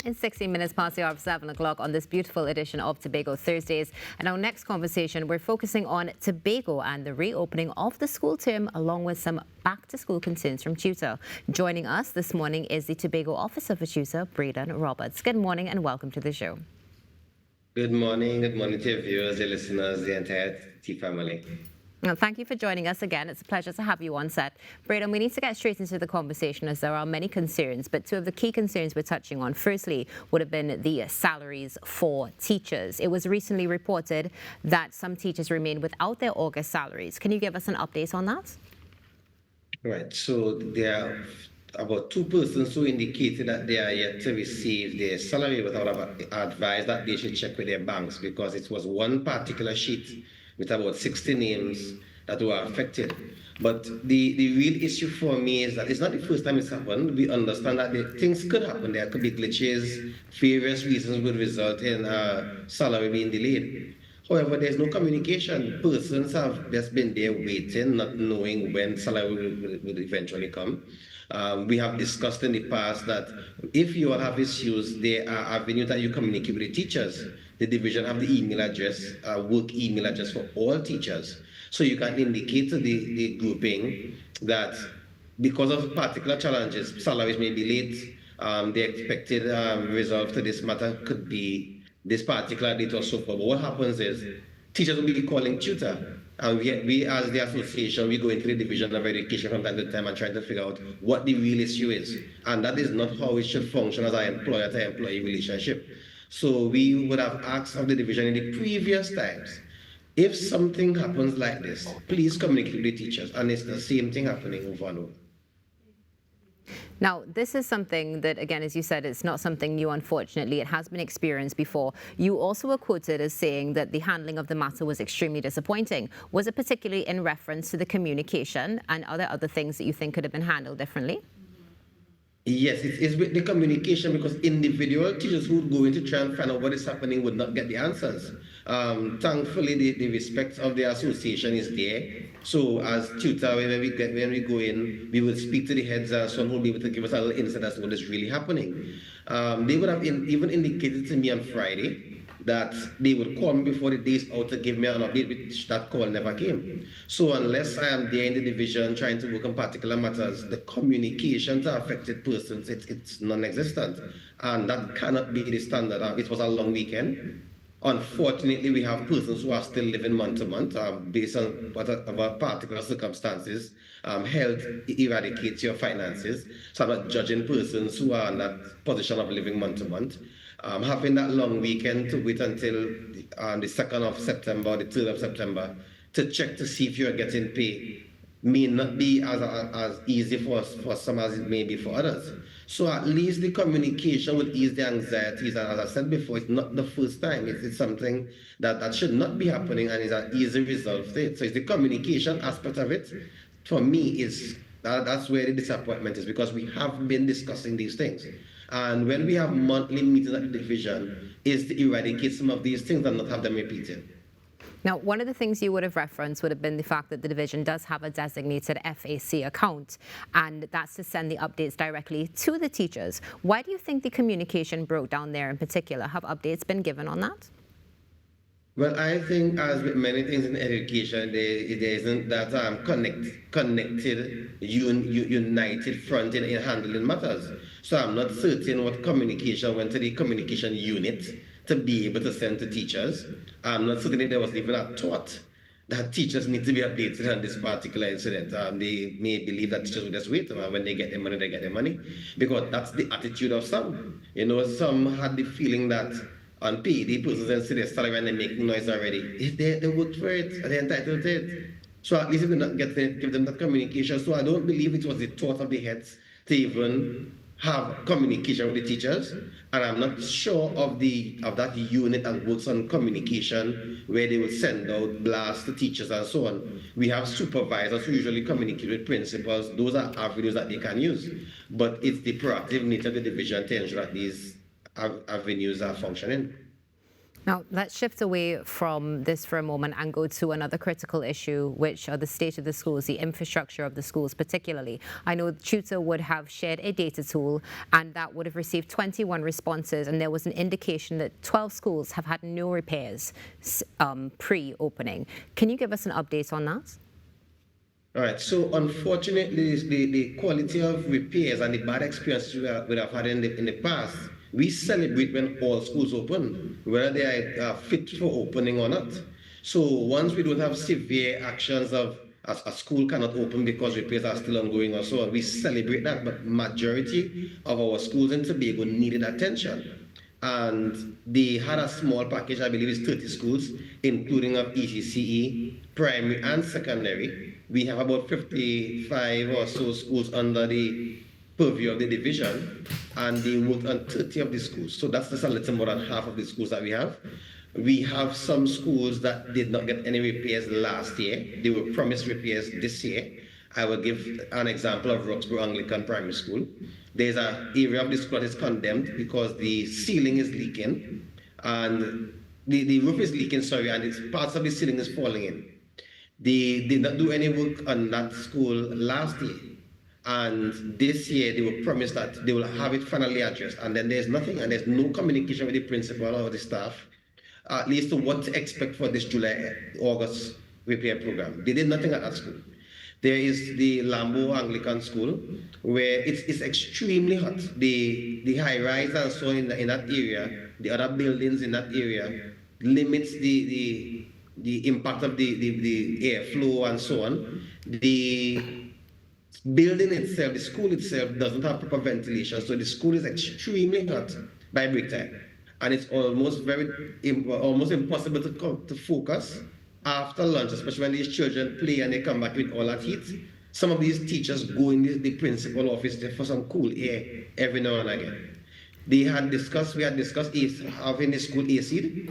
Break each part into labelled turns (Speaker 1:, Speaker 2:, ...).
Speaker 1: It's 16 minutes past the hour of 7 o'clock on this beautiful edition of Tobago Thursdays. And our next conversation, we're focusing on Tobago and the reopening of the school term, along with some back-to-school concerns from TTUTA. Joining us this morning is the Tobago Officer for TTUTA, Bradon Roberts. Good morning and welcome to the show.
Speaker 2: Good morning to your viewers, your listeners, the entire T family.
Speaker 1: Well, thank you for joining us again. It's a pleasure to have you on set. Bradon, we need to get straight into the conversation as there are many concerns, but two of the key concerns we're touching on, firstly, would have been the salaries for teachers. It was recently reported that some teachers remain without their August salaries. Can you give us an update on that?
Speaker 2: Right, so there are about 2 persons who indicated that they are yet to receive their salary, but I would have advised that they should check with their banks because it was one particular sheet with about 60 names that were affected. But the real issue for me is that it's not the first time it's happened. We understand that things could happen. There could be glitches. Various reasons would result in salary being delayed. However, there's no communication. Persons have just been there waiting, not knowing when salary will eventually come. We have discussed in the past that if you all have issues, there are avenues that you communicate with the teachers. The division have the email address, work email address for all teachers. So you can indicate to the grouping that because of particular challenges, salaries may be late, the expected result to this matter could be this particular date or so forth. But what happens is teachers will be calling tutor. And we as the association, we go into the division of education from time to time and trying to figure out what the real issue is. And that is not how it should function as an employer-to-employee relationship. So we would have asked of the division in the previous times, if something happens like this, please communicate with the teachers. And it's the same thing happening over and over.
Speaker 1: Now, this is something that, again, as you said, it's not something new, unfortunately. It has been experienced before. You also were quoted as saying that the handling of the matter was extremely disappointing. Was it particularly in reference to the communication, and are there other things that you think could have been handled differently?
Speaker 2: Yes, it's with the communication because individual teachers who would go in to try and find out what is happening would not get the answers. Thankfully, the respect of the association is there. So as tutor, when we go in, we will speak to the heads and someone will be able to give us a little insight as to what is really happening. They would have even indicated to me on Friday that they would call me before the day's out to give me an update, which that call never came. So unless I am there in the division trying to work on particular matters, the communication to affected persons, it's non-existent. And that cannot be the standard. It was a long weekend. Unfortunately, we have persons who are still living month to month based on what particular circumstances. Health eradicates your finances. So I'm not judging persons who are in that position of living month to month. Having that long weekend to wait until the 2nd of September, the 3rd of September, to check to see if you're getting paid may not be as easy for some as it may be for others. So at least the communication would ease the anxieties. And as I said before, it's not the first time. It's something that should not be happening and is an easy result. So it's the communication aspect of it. For me, that's where the disappointment is because we have been discussing these things. And when we have monthly meetings at the division, is to eradicate some of these things and not have them repeated.
Speaker 1: Now, one of the things you would have referenced would have been the fact that the division does have a designated FAC account, and that's to send the updates directly to the teachers. Why do you think the communication broke down there in particular? Have updates been given on that?
Speaker 2: Well, I think as with many things in education, there isn't that connected, united front in handling matters. So I'm not certain what communication went to the communication unit to be able to send to teachers. I'm not certain if there was even a thought that teachers need to be updated on this particular incident. They may believe that teachers will just wait. When they get their money, they get their money. Because that's the attitude of some. Some had the feeling that on PD, persons and see their salary and they make noise already. If they worked for it, they're entitled to it. So at least if they not give them that communication. So I don't believe it was the thought of the heads to even have communication with the teachers. And I'm not sure of that unit that works on communication where they will send out blasts to teachers and so on. We have supervisors who usually communicate with principals. Those are avenues that they can use. But it's the proactive nature of the division to ensure that these avenues are functioning.
Speaker 1: Now, let's shift away from this for a moment and go to another critical issue, which are the state of the schools, the infrastructure of the schools particularly. I know TTUTA would have shared a data tool and that would have received 21 responses, and there was an indication that 12 schools have had no repairs pre-opening. Can you give us an update on that?
Speaker 2: All right. So unfortunately, the quality of repairs and the bad experiences we have had in the past, we celebrate when all schools open, whether they are fit for opening or not. So once we don't have severe actions of a school cannot open because repairs are still ongoing or so on, we celebrate that. But majority of our schools in Tobago needed attention. And they had a small package, I believe it's 30 schools, including of ECCE, primary and secondary. We have about 55 or so schools under the purview of the division, and they worked on 30 of the schools. So that's just a little more than half of the schools that we have. We have some schools that did not get any repairs last year. They were promised repairs this year. I will give an example of Roxborough Anglican Primary School. There's an area of the school that is condemned because the ceiling is leaking, and the roof is leaking, sorry, and parts of the ceiling is falling in. They did not do any work on that school last year. And this year, they were promised that they will have it finally addressed. And then there's nothing, and there's no communication with the principal or the staff, at least to what to expect for this July-August repair program. They did nothing at that school. There is the Lambo Anglican School, where it's extremely hot. The high-rise and so in that area, the other buildings in that area, limits the impact of the airflow and so on. The building itself, the school itself, doesn't have proper ventilation, so the school is extremely hot by break time, and it's almost impossible to focus after lunch, especially when these children play and they come back with all that heat. Some of these teachers go in the principal office for some cool air every now and again. We had discussed having the school AC'd.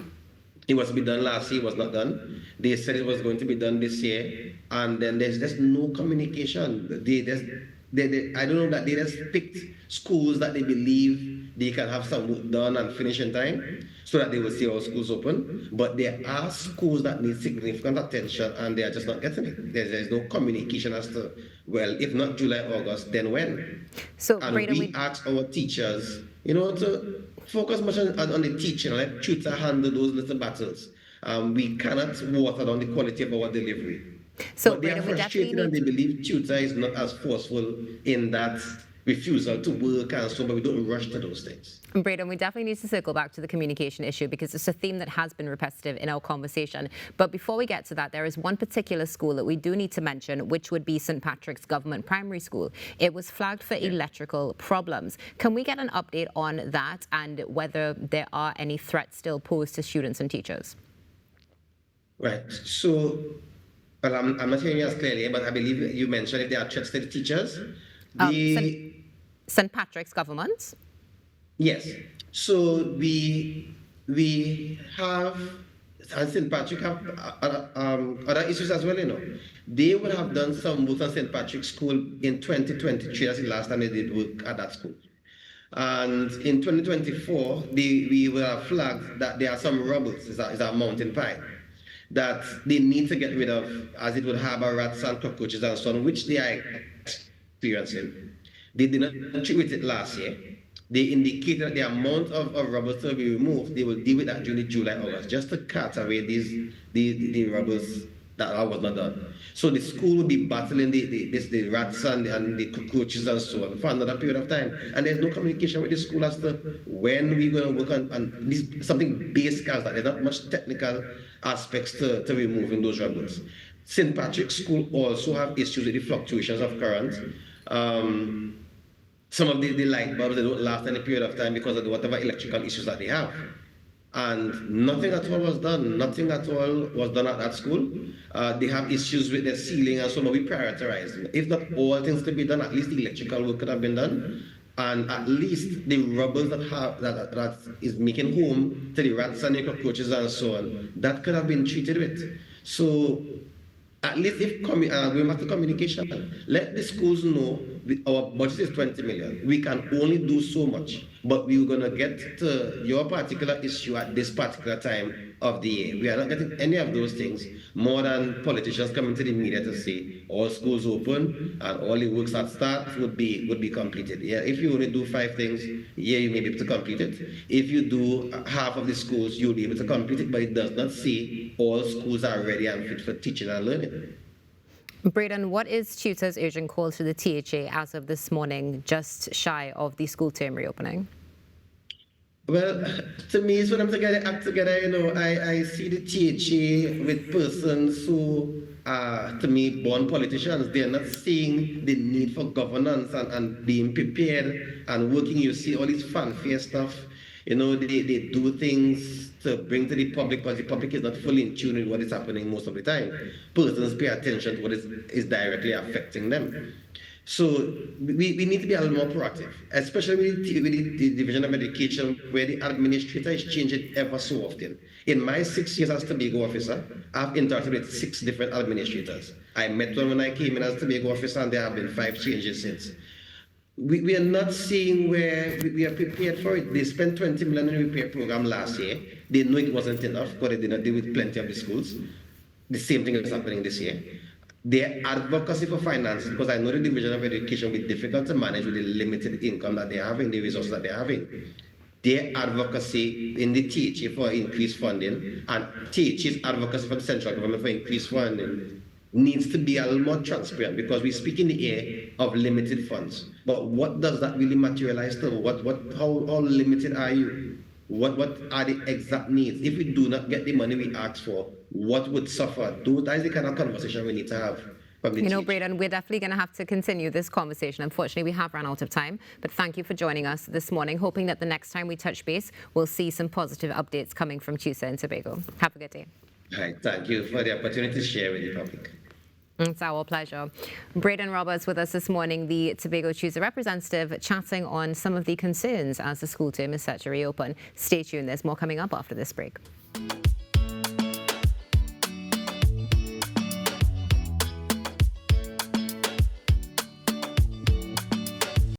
Speaker 2: It was to be done last year, it was not done. They said it was going to be done this year, and then there's just no communication. I don't know that they just picked schools that they believe they can have some work done and finish in time so that they will see all schools open. But there are schools that need significant attention and they are just not getting it. There's no communication as to, well, if not July, August, then when?
Speaker 1: So,
Speaker 2: and we ask our teachers, to focus much on the teaching, let tutor handle those little battles. We cannot water down the quality of our delivery.
Speaker 1: So,
Speaker 2: but they are frustrated and they believe tutor is not as forceful in that refusal to work and so, but we don't rush to those things.
Speaker 1: Bradon, we definitely need to circle back to the communication issue because it's a theme that has been repetitive in our conversation. But before we get to that, there is one particular school that we do need to mention, which would be St. Patrick's Government Primary School. It was flagged for electrical problems. Can we get an update on that and whether there are any threats still posed to students and teachers?
Speaker 2: Right. So, well, I'm not hearing you as clearly, but I believe you mentioned if there are threats to the teachers.
Speaker 1: St. Patrick's Government?
Speaker 2: Yes. So we have, and St. Patrick have other issues as well, They would have done some work on St. Patrick's School in 2023. That's the last time they did work at that school. And in 2024, we will have flagged that there are some rubbles, is a mountain pine, that they need to get rid of, as it would harbor rats and cockroaches and so on, which they are experiencing. They did not treat with it last year. They indicated that the amount of rubble to be removed, they will deal with that during July, August, just to cut away the rubbles that was not done. So the school will be battling the rats and the cockroaches and so on for another period of time. And there's no communication with the school as to when we're going to work on something basic as that. There's not much technical aspects to removing those rubbles. St. Patrick's School also have issues with the fluctuations of current. Some of the light bulbs, they don't last any period of time because of whatever electrical issues that they have. And nothing at all was done. Nothing at all was done at that school. They have issues with the ceiling and so on. We prioritized. If not all things to be done, at least the electrical work could have been done. And at least the rubble that is making home to the rats and the cockroaches and so on, that could have been treated with. So at least if going back to communication, let the schools know our budget is 20 million. We can only do so much, but we're going to get to your particular issue at this particular time of the year. We are not getting any of those things more than politicians coming to the media to say all schools open and all the works that start would be completed. Yeah, if you only do 5 things, yeah, you may be able to complete it. If you do half of the schools, you'll be able to complete it, but it does not say all schools are ready and fit for teaching and learning.
Speaker 1: Bradon, what is TUTA's urgent call to the THA as of this morning, just shy of the school term reopening?
Speaker 2: Well, to me, it's when I'm together, act together, I see the THA with persons who are, to me, born politicians. They're not seeing the need for governance and being prepared and working. You see all this fanfare stuff. They do things to bring to the public, but the public is not fully in tune with what is happening most of the time. Persons pay attention to what is directly affecting them. So we need to be a little more proactive, especially with the Division of Education, where the administrator is changing ever so often. In my 6 years as Tobago Officer, I've interacted with 6 different administrators. I met one when I came in as Tobago Officer, and there have been 5 changes since. We are not seeing where we are prepared for it. They spent 20 million in the repair program last year. They know it wasn't enough, but they did not deal with plenty of the schools. The same thing is happening this year. Their advocacy for finances, because I know the Division of Education will be difficult to manage with the limited income that they're having, the resources that they're having. Their advocacy in the THA for increased funding and THA's advocacy for the central government for increased funding needs to be a little more transparent, because we speak in the air of limited funds. But what does that really materialize to? How limited are you? What are the exact needs? If we do not get the money we ask for, what would suffer? That is the kind of conversation we need to have.
Speaker 1: Bradon, we're definitely going to have to continue this conversation. Unfortunately, we have run out of time, but thank you for joining us this morning, hoping that the next time we touch base, we'll see some positive updates coming from TUTA and Tobago. Have a good day.
Speaker 2: Right, thank you for the opportunity to share with the public.
Speaker 1: It's our pleasure. Bradon Roberts with us this morning, the Tobago TUTA representative, chatting on some of the concerns as the school term is set to reopen. Stay tuned, there's more coming up after this break.